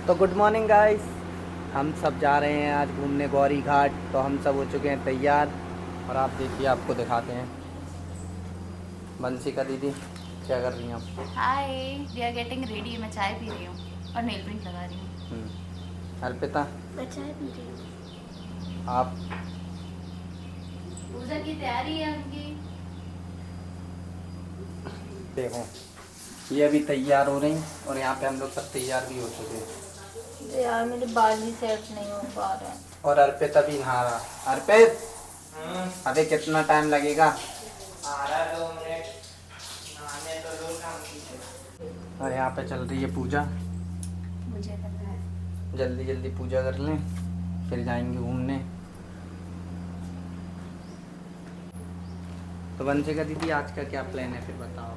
तो good morning guys. हम सब जा रहे हैं आज घूमने गौरी घाट। तो हम सब हो चुके हैं तैयार और आप देखिए, आपको दिखाते हैं। बंसिका दीदी क्या कर रही हैं आप? हाय, वी आर गेटिंग रेडी। मैं चाय पी रही हूँ और नेल पेंट लगा रही हूँ। अर्पिता मैं चाय पी रही हूँ। आप? पूजा की तैयारी है उनकी। देखो, ये अभी तैयार हो रही और यहाँ पे हम लोग सब तैयार भी हो चुके हैं। यार मेरे बाल ही सेट नहीं हो पा रहे हैं। और अर्पिता भी नहा रहा। अर्पित, अबे कितना टाइम लगेगा? आ रहा 2 मिनट नहाने तो दो काम की। और यहाँ पे चल रही है पूजा। मुझे करना है। जल्दी जल्दी पूजा कर लें, फिर जाएंगे घूमने। तो वंशिका दीदी, आज का क्या प्लान है फिर बताओ।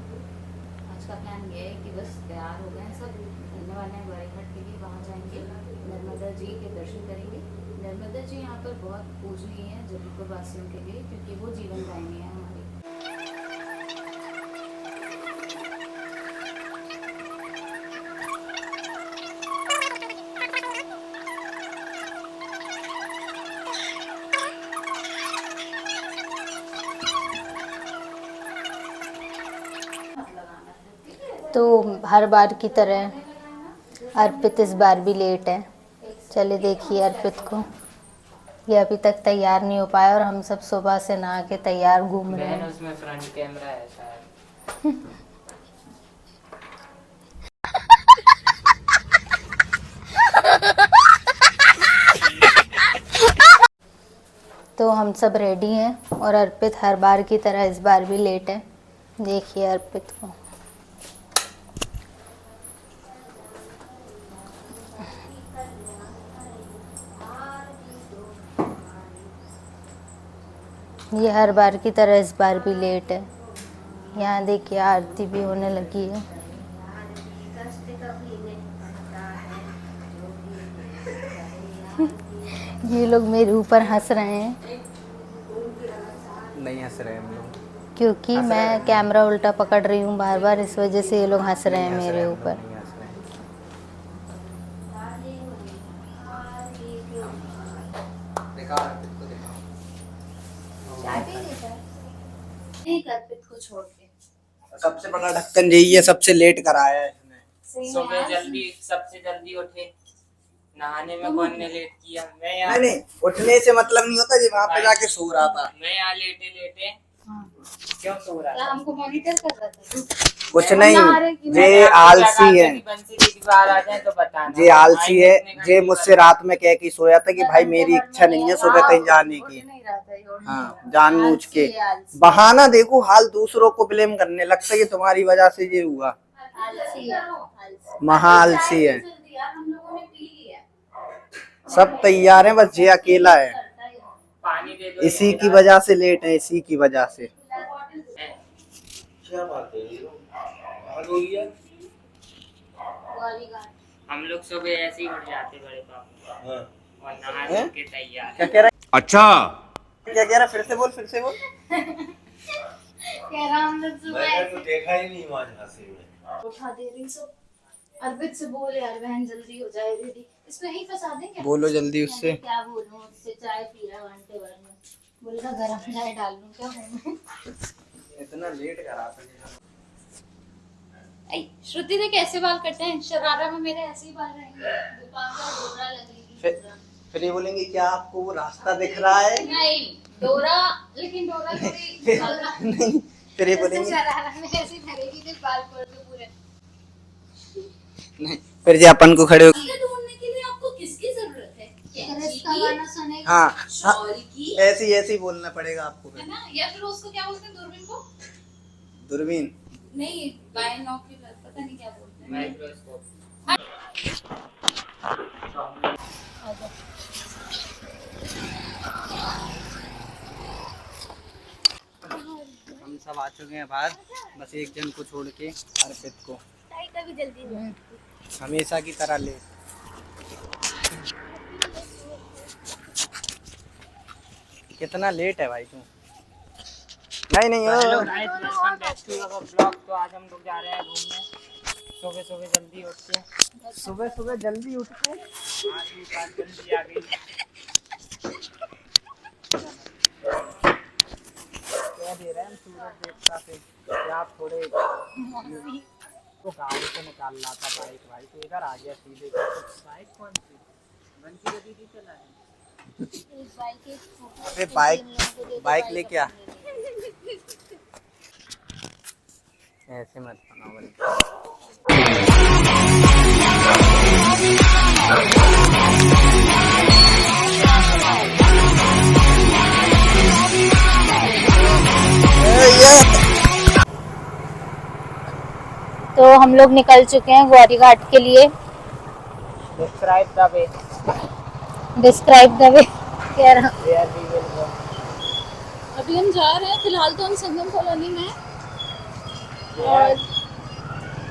आज का प्लान ये है कि बस तैयार हो गए हैं सब, घूमने वाले हैं गौरी घाट के लिए। वहाँ जाएंगे, नर्मदा जी के दर्शन करेंगे। नर्मदा जी यहाँ पर बहुत पूजनीय है जबलपुर वासियों के लिए, क्योंकि वो जीवन दायिनी है हमारी। तो हर बार की तरह अर्पित इस बार भी लेट है। चले देखिए अर्पित को, ये अभी तक तैयार नहीं हो पाया और हम सब सुबह से नहा के तैयार घूम रहे हैं। उसमें फ्रंट कैमरा है शायद। तो हम सब रेडी हैं और अर्पित हर बार की तरह इस बार भी लेट है। देखिए अर्पित को। ये हर बार की तरह इस बार भी लेट है। यहाँ देखिए आरती भी होने लगी है। ये लोग मेरे ऊपर हंस रहे हैं नहीं हंस रहे हम लोग, क्योंकि हंस रहे मैं हैं। कैमरा उल्टा पकड़ रही हूँ बार बार, इस वजह से ये लोग हंस रहे हैं नहीं हंस रहे मेरे हम लोग, ऊपर। नहीं हंस रहे हैं। दिखाओ अर्पित को, दिखाओ। चाय पी रही है एक अर्पित को छोड़ के। सबसे बड़ा ढक्कन यही है, सबसे लेट कराया है इसने। सुबह जल्दी, सबसे जल्दी उठे। नहाने में कौन ने लेट किया? मैं यहाँ नहीं, उठने से मतलब नहीं होता, जी वहाँ पे जाके सो रहा था। मैं यहाँ लेटे लेटे क्यों सो रहा था? हमको मॉनिटर कर रहा था। कुछ नहीं, ये आलसी है। बंसी दीदी बाहर आ जाए तो बताना। ये आलसी है। ये मुझसे रात में कह के सोया था कि भाई मेरी इच्छा नहीं है सुबह कहीं जाने की। हाँ, जानबूझ के बहाना। देखो हाल दूसरों को ब्लेम करने लगता है कि तुम्हारी वजह से ये हुआ। महा आलसी है। सब तैयार हैं, बस ये अकेला है। पानी दे दो। इसी की वजह से लेट है, इसी की वजह से। क्या बात है? हम लोग सुबह ऐसे ही उठ जाते बड़े पापा और नहा के तैयार। क्या कह रहा है? अच्छा, क्या कह रहा? फिर से बोल, फिर से बोल। कह रहा हम लोग सुबह तो देखा ही नहीं हंसी में। उठा दे रही सब। अर्पित से बोल यार बहन जल्दी हो जाए रेडी। इसको यहीं फंसा दें क्या? बोलो जल्दी उससे। क्या बोलूं उससे? चाय पी रहा घंटे भर में, बोलेगा गरम चाय डाल लूं क्या मुंह में? इतना लेट करा था। श्रुति ने कैसे बाल कटे हैं? शरारा में मेरे ऐसे ही बाल रहेंगे। दुकान का डोरा लगेगी। फिर ये बोलेंगे क्या आपको वो रास्ता दिख रहा है? नहीं डोरा, लेकिन डोरा थोड़ी नहीं, फिर ये बोलेंगे शरारा में ऐसे करेगी कि बाल पड़ के पूरे। नहीं, फिर ये अपन को खड़े हो। ढूंढने के लिए आपको किसकी जरूरत है? गाना सुनेगा। हाँ, ऐसे ही बोलना पड़ेगा आपको फिर। है ना? या फिर उसको क्या बोलते हैं दूरबीन को? दूरबीन नहीं, बायनोक्यूलर, पता नहीं क्या बोलते हैं। माइक्रोस्कोप। हम सब आ चुके हैं बाहर, बस एक जन को छोड़ के, अर्पित को। कभी जल्दी हमेशा की तरह ले। कितना लेट है भाई तू? नहीं hello guys, welcome back to our blog. तो आज हम लोग जा रहे हैं घूमने। सुबह सुबह जल्दी उठते हैं। सुबह सुबह जल्दी उठ के आज भी बात जल्दी आ गई। कह दे रहे हैं सूरज देवता से कि आप थोड़े तो गाड़ी से निकाल रहा था बाइक, भाई तो इधर आ गया सीधे। बाइक कौन सी? बंटी का दीदी चला है। अरे बाइक लेके आ। ऐसे मत बनाओ बंटी। तो हम लोग निकल चुके हैं गौरी घाट के लिए। Describe the way describe the way कह रहा। Where we will go. अभी हम जा रहे हैं, फिलहाल तो हम संगम कॉलोनी में हैं और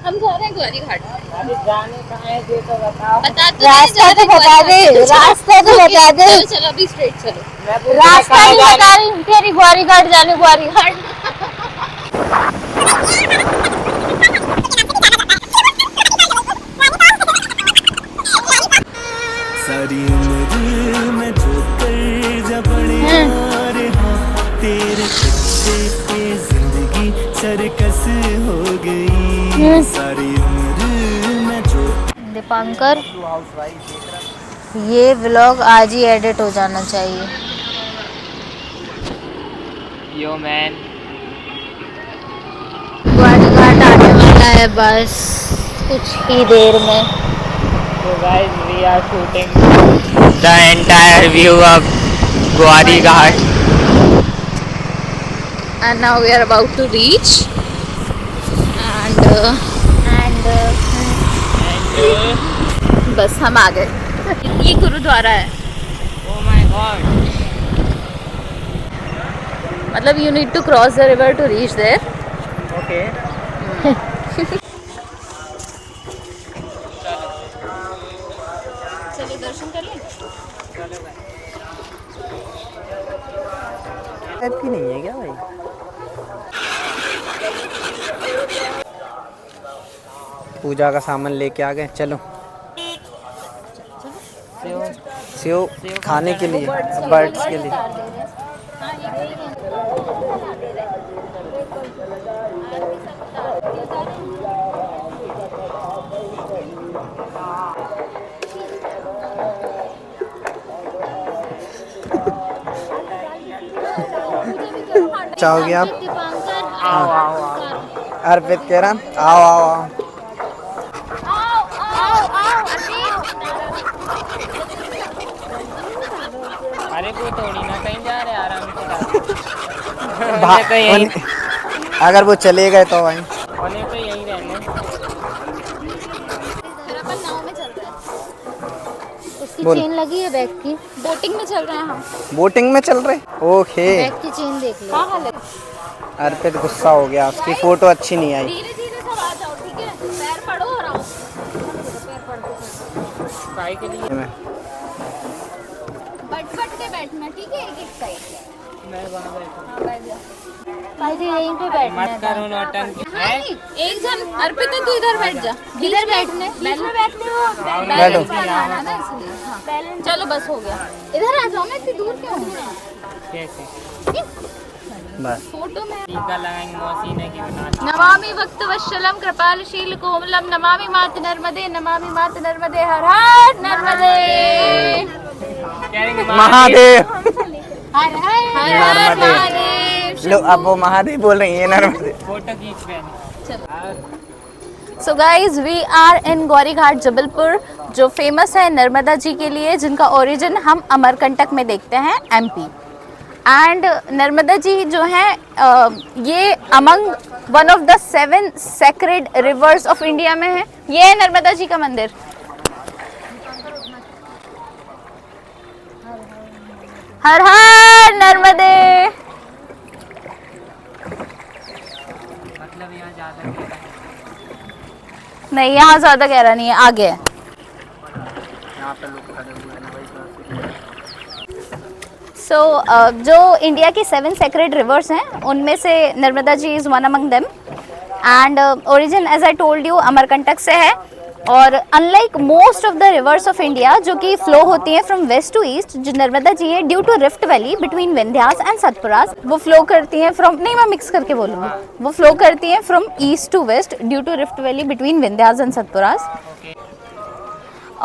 हम जा रहे हैं गौरी घाट। अरे जाने कहाँ है ये तो बताओ। बता तो रास्ता तो बता दे, रास्ता तो बता दे। चलो चलो अभी स्ट्रेट चलो। मैं पूछ रास्ता रहा नहीं कहाँ बता रही तेरी, गौरी घाट जाने गौरी घाट। सारी उम्र में जो कर जबड़े और हाँ तेरे पीछे ये जिंदगी सरकस हो गई। सारी उम्र में जो दीपांकर, ये व्लॉग आज ही एडिट हो जाना चाहिए। Yo man. गौरी घाट आने वाला है बस कुछ ही देर में। So guys, we are shooting the entire view of Gwari Ghat. And now we are about to reach and बस हम आ गए। ये गुरुद्वारा है। Oh my god. मतलब you need to cross the river to reach there. Okay. चलिए दर्शन कर लें। Type की नहीं है क्या भाई? पूजा का सामान लेके आ गए, चलो। सेव खाने के लिए, बर्ड्स के लिए। चाहोगे आप? आओ आओ आओ। अर्पित कह रहा आओ आओ आओ। अरे वो थोड़ी ना कहीं जा रहे आराम से। भा- तो यहीं अगर वो चले गए तो भाई उन्हें तो यहीं रहने। अपन नाव में चल रहे हैं। उसकी बोल। चेन लगी है बैग की। बोटिंग में चल रहे हैं हम। बोटिंग में चल रहे। ओके। बैग की चेन देख लो। हाँ हाँ अर्पित गुस्सा हो गया, उसकी फोटो अच्छी नहीं आई। धीरे धीरे सब आ जाओ, ठीक है? पैर पड़ो और आओ। काय के लिए बट के बैठना, ठीक है? एक एक साइड। मैं वहाँ बैठूँ। हाँ बैठ जा। भाई जी यहीं पे बैठना मत है। करो नौटंकी। नहीं, एक जन अर्पित है, तू इधर बैठ जा। किधर बैठने? बीच में बैठने हो? बैठो। बनाना ना इसलिए। हाँ। चलो बस हो गया। इधर आ जाओ, मैं इतनी दूर क्यों हूँ? कैसे बस फोटो में टीका लगाएंगे मौसी ने की बना। नमामि भक्त वत्सलम कृपालशील कोमलम नमामि मात नर्मदे नमामि मात नर्मदे हर हर नर्मदे कहेंगे महादेव। हर हर नर्मदे। महादेव। लो अब वो महादेव बोल रही है नर्मदे। फोटो खींच रहे। So guys we are in Gauri Ghat Jabalpur, जो फेमस है नर्मदा जी के लिए, जिनका ओरिजिन हम अमरकंटक में देखते हैं, एमपी। एंड नर्मदा जी जो हैं ये among one of the 7 sacred reverse of India में है। ये है नर्मदा जी का मंदिर। हर हर नर्मदे। मतलब यहाँ ज्यादा गहरा है। नहीं, यहाँ ज्यादा गहरा नहीं है, आगे है। यहाँ पे लोग खड़े हुए हैं भाई। सो जो इंडिया की 7 सेक्रेड रिवर्स हैं, उनमें से Narmada ji is one among them. And origin as I told you Amarkantak से है। और unlike most of the rivers of India जो कि फ्लो होती हैं फ्रॉम वेस्ट टू ईस्ट, जो नर्मदा जी है due to rift valley between Vindhyas and Satpuras, वो फ्लो करती हैं फ्रॉम, नहीं मैं मिक्स करके बोलूँगी, वो फ्लो करती हैं from east to west due to rift valley between Vindhyas and Satpuras.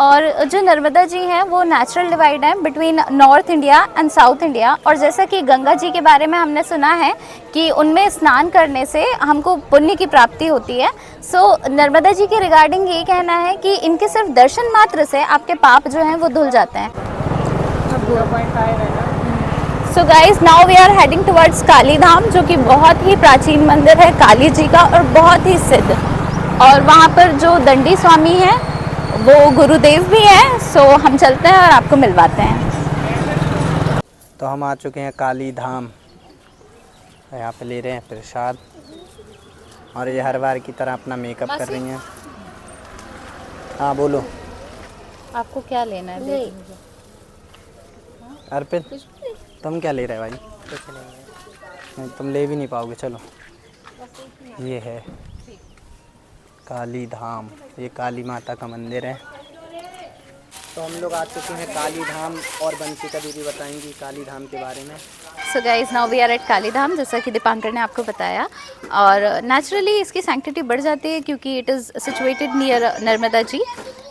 और जो नर्मदा जी हैं वो नेचुरल डिवाइड है between north India and south India. और जैसा कि गंगा जी के बारे में हमने सुना है कि उनमें स्नान करने से हमको पुण्य की प्राप्ति होती है। सो नर्मदा जी के रिगार्डिंग ये कहना है कि इनके सिर्फ दर्शन मात्र से आपके पाप जो हैं वो धुल जाते हैं। So guys now we are heading towards Kali Dham, जो कि बहुत ही प्राचीन मंदिर है काली जी का और बहुत ही सिद्ध। और वहाँ पर जो दंडी स्वामी हैं वो गुरुदेव भी हैं। सो हम चलते हैं और आपको मिलवाते हैं। तो हम आ चुके हैं काली धाम, यहाँ पे ले रहे हैं प्रसाद और ये हर बार की तरह अपना मेकअप कर रही हैं। हाँ बोलो, आपको क्या लेना है? अर्पित तुम क्या ले रहे हो भाई? कुछ नहीं, तुम ले भी नहीं पाओगे। चलो ये है काली धाम, ये काली माता का मंदिर है। तो हम लोग आ चुके हैं काली धाम और वंशिका दीदी बताएंगी काली धाम के बारे में। So guys now we are at Kali Dham, जैसा कि दीपांकर ने आपको बताया। और नेचुरली इसकी सैंक्टिटी बढ़ जाती है क्योंकि it is situated near Narmada ji.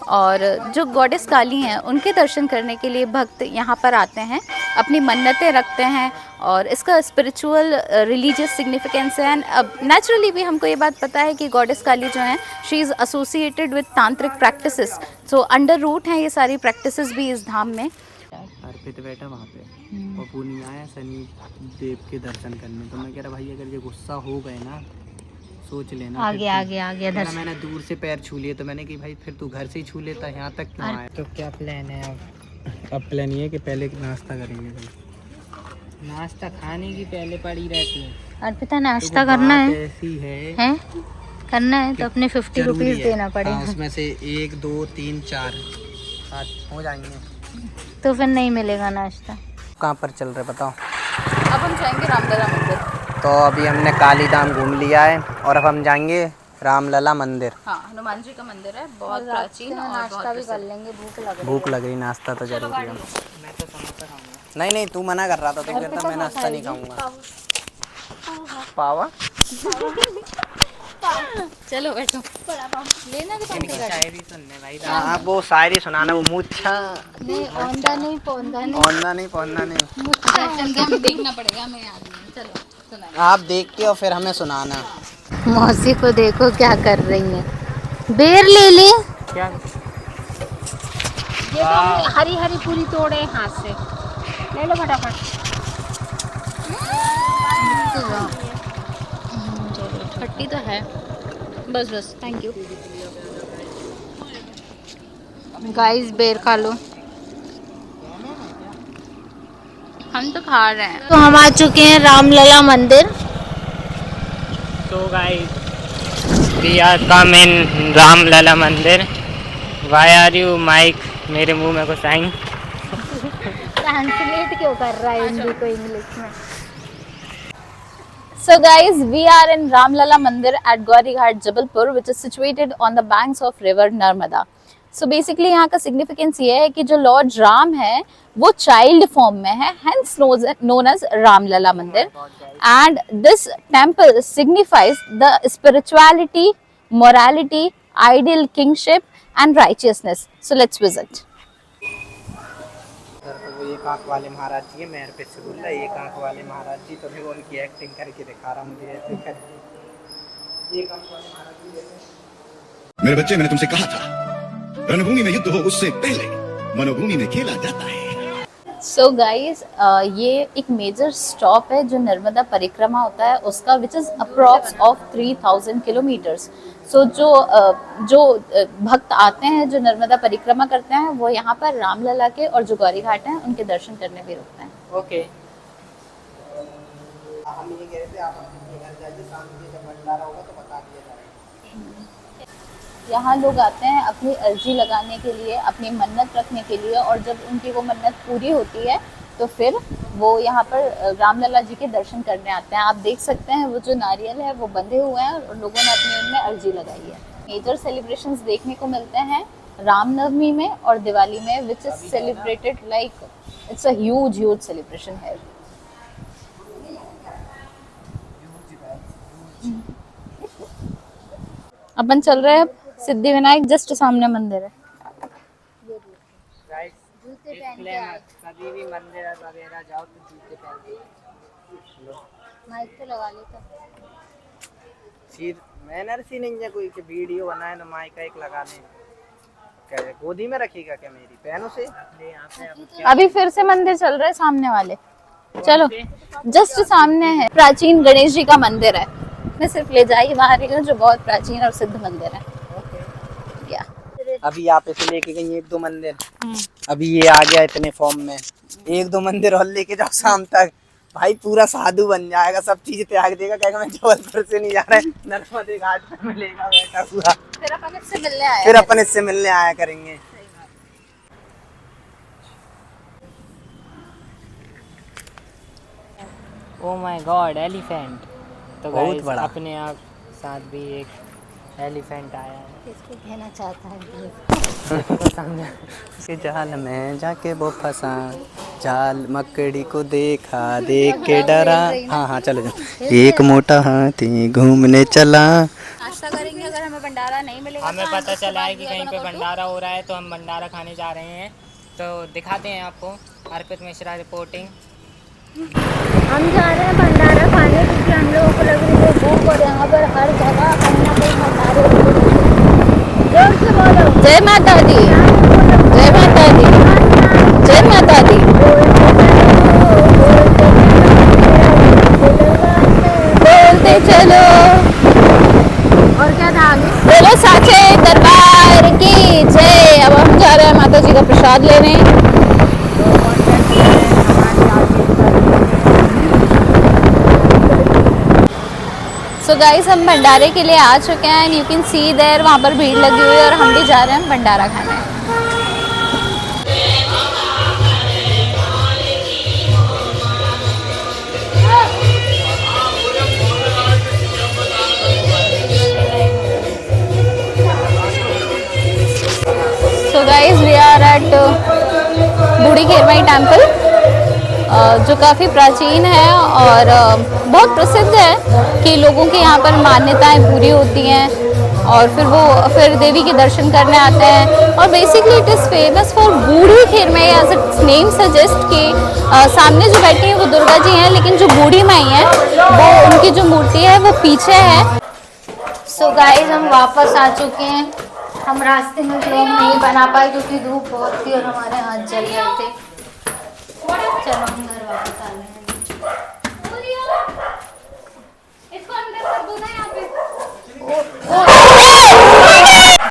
और जो गॉडेस काली हैं उनके दर्शन करने के लिए भक्त यहाँ पर आते हैं, अपनी मन्नतें रखते हैं और इसका स्पिरिचुअल रिलीजियस सिग्निफिकेंस है। एंड अब नेचुरली भी हमको ये बात पता है कि गॉडेस काली जो हैं शी इज़ एसोसिएटेड विद तांत्रिक प्रैक्टिसेस। सो अंडर रूट हैं ये सारी प्रैक्टिसेस भी इस धाम में। अर्पित बैठा वहाँ पे और पूर्णिमा आया शनि देव के दर्शन करने। तो मैं कह रहा भाई अगर ये गुस्सा हो गए ना, सोच लेना आगे आगे आगे दर्शन। मैंने दूर से पैर छू लिए तो मैंने कि भाई फिर तू घर से ही छू लेता, यहाँ तक क्यों आया? तो क्या प्लान है अब प्लान ये है कि पहले नाश्ता करेंगे भाई। नाश्ता खाने की पहले पड़ी रहती है। अर्पिता नाश्ता करना है? ऐसी है हैं? करना है तो अपने 50 रुपीज़ देना पड़ेगा। हाँ, उसमें से 1 2 3 4 7 हो जाएंगे तो फिर नहीं मिलेगा नाश्ता। कहाँ पर चल रहे बताओ? अब हम जाएंगे रामलला मंदिर। तो अभी हमने काली धाम घूम लिया है और अब हम जाएंगे रामलला मंदिर। हाँ, हनुमान जी का मंदिर है, बहुत प्राचीन और नाश्ता भी कर लेंगे, भूख लग रही। नाश्ता तो जरूरी है। नहीं नहीं तू मना कर रहा था, तो कहता मैं नाश्ता नहीं खाऊंगा। पावा चलो बैठो। लेना शायरी सुनने भाई। हाँ वो शायरी सुनाना, वो मूछा नहीं, औंधा नहीं, पौंधा नहीं, पौंधा नहीं। देखना पड़ेगा हमें याद नहीं। चलो सुनाइए। आप देख के और फिर हमें सुनाना। मौसी को देखो क्या कर रही है। बेर ले ली क्या? ये तो हरी हरी पूरी तोड़े हाथ से, ले लो फटाफट। खट्टी तो है, बस बस थैंक यू। गाइस बेर खा लो। हम तो खा रहे हैं। तो हम आ चुके हैं रामलला मंदिर। तो guys we are come in Ramlala mandir. Why are you mic मेरे मुंह में कुछ आएंगे? ट्रांसलेट क्यों कर रहा है हिंदी को इंग्लिश में? So guys, we are in Ramlala Mandir at Gauri Ghat, Jabalpur, which is situated on the banks of river Narmada. So basically यहाँ का significance ये है कि जो Lord Ram है वो child form में है, hence known as Ramlala Mandir. And this temple signifies the spirituality, morality, ideal kingship and righteousness. So let's visit. वो एक आंख वाले महाराज जी है, मैं अर्पित से बोल रहा है एक आंख वाले महाराज जी। तो मैं उनकी एक्टिंग करके दिखा रहा हूँ, मुझे एक्टिंग करके। एक आंख वाले महाराज जी जैसे। मेरे बच्चे, मैंने तुमसे कहा था रणभूमि में युद्ध हो उससे पहले मनोभूमि में खेला जाता है। So guys, ये एक मेजर स्टॉप है जो नर्मदा परिक्रमा होता है उसका, which is approx of 3000 kilometers. सो जो भक्त आते हैं जो नर्मदा परिक्रमा करते हैं वो यहाँ पर रामलला के और जो गौरी घाट हैं उनके दर्शन करने भी रुकते हैं। ओके। हम ये कह रहे थे आप अपने घर जाइए, शाम को जब भंडारा होगा तो बता दिया जाएगा। यहाँ लोग आते हैं अपनी अर्जी लगाने के लिए, अपनी मन्नत रखने के लिए, और जब उनकी वो मन्नत पूरी होती है तो फिर वो यहाँ पर रामलला जी के दर्शन करने आते हैं। आप देख सकते हैं वो जो नारियल है वो बंधे हुए हैं और लोगों ने अपनी उनमें अर्जी लगाई है। मेजर सेलिब्रेशंस देखने को मिलते हैं रामनवमी में और दिवाली में, which is celebrated like it's a huge celebration है। अपन चल रहे हैं सिद्धि विनायक, जस्ट सामने मंदिर है। कभी भी मंदिर वगैरह जाओ तो जूते पहन के माइक तो लगा लेता। फिर मैनर सी नहीं है कोई कि वीडियो बनाए ना माइक एक लगाने। क्या गोदी में रखिएगा क्या मेरी? पहनो से अभी फिर से मंदिर चल रहे हैं सामने वाले। चलो, जस्ट सामने है प्राचीन गणेश जी का मंदिर है। मैं सिर्फ ले जा ही वहाँ रही हूँ जो बहुत प्राचीन और सिद्ध मंदिर है। या अभी आप इसे लेके गई 1-2 मंदिर, अभी ये आ गया इतने फॉर्म में, 1-2 मंदिर और लेके जाओ शाम तक, भाई पूरा साधु बन जाएगा, सब चीज त्याग देगा, कहेगा मैं जबलपुर से नहीं जा रहा है, नर्मदे घाट पे मिलेगा बैठा हुआ। फिर अपन इससे मिलने आए फिर अपन इससे मिलने आया करेंगे। Oh my God, elephant. तो बहुत guys, बड़ा। अपने आप साथ भी एक एलिफेंट आया है। किसको कहना चाहता है? के जाल में जाके वो फंसा, जाल मकड़ी को देखा, देख के डरा। हाँ चलो जाओ। एक मोटा हाथी घूमने चला। नाश्ता करेंगे, अगर हमें भंडारा नहीं मिलेगा हमें पता चला है कि कहीं पे भंडारा हो रहा है तो हम भंडारा खाने जा रहे हैं। तो दिखाते हैं आपको। अर्पित मिश्रा रिपोर्टिंग। हम जा रहे हैं भंडारा खाने क्योंकि हम लोगों को लग रही है भूख और यहाँ पर हर जगह कहीं ना कहीं भंडारे। जोर से बोलो। जय माता दी, जय माता दी, जय माता दी। बोलते चलो। और क्या था आगे? बोलो साचे दरबार की जय। अब हम जा रहे हैं माता जी का प्रसाद लेने। सो गाइस, हम भंडारे के लिए आ चुके हैं। यू कैन सी देयर, वहाँ पर भीड़ लगी हुई है और हम भी जा रहे हैं भंडारा खाने। So guys, we are at Budhi Khermai temple, जो काफ़ी प्राचीन है और बहुत प्रसिद्ध है कि लोगों की यहाँ पर मान्यताएं पूरी होती हैं और फिर देवी के दर्शन करने आते हैं। और basically it is famous for Boodhi Khermai, as its name suggest कि सामने जो बैठी हैं वो दुर्गा जी हैं, लेकिन जो बूढ़ी माई हैं वो उनकी जो मूर्ति है वो पीछे है। सो गाइस, हम वापस आ चुके हैं। हम रास्ते में व्लॉग नहीं बना पाए क्योंकि धूप बहुत थी और हमारे हाथ जल रहे थे। चलो हम घर वापस आ गए हैं।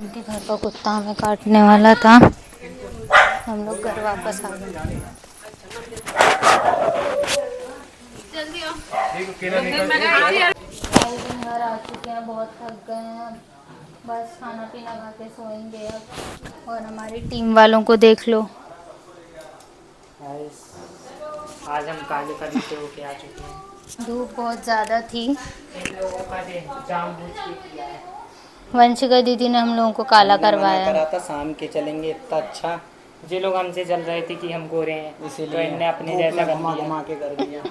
उनके घर का कुत्ता हमें काटने वाला था। हम लोग घर वापस आ गए। घर आ चुके हैं, बहुत थक गए हैं, बस खाना पीना खा के सोएंगे अब। और हमारी टीम वालों को देख लो। आज हम काले परी से होके आ चुके हैं। धूप बहुत ज़्यादा थी। इन लोगों का जानबूझ के किया है। वंशिका दीदी ने हम लोगों को काला करवाया। करा था शाम के चलेंगे, इतना अच्छा। जो लोग हमसे चल रहे थे कि हम गोरे हैं, तो इनने अपने जैसा कर दिया। घुमा के कर दिया।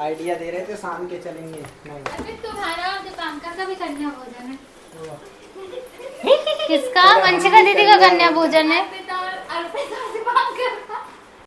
आइडिया दे रहे थे शाम के चलेंगे, नहीं। तुम्हारा दुकान का भी कन्या भोजन है। किसका? वंशिका दीदी का कन्या भोजन है।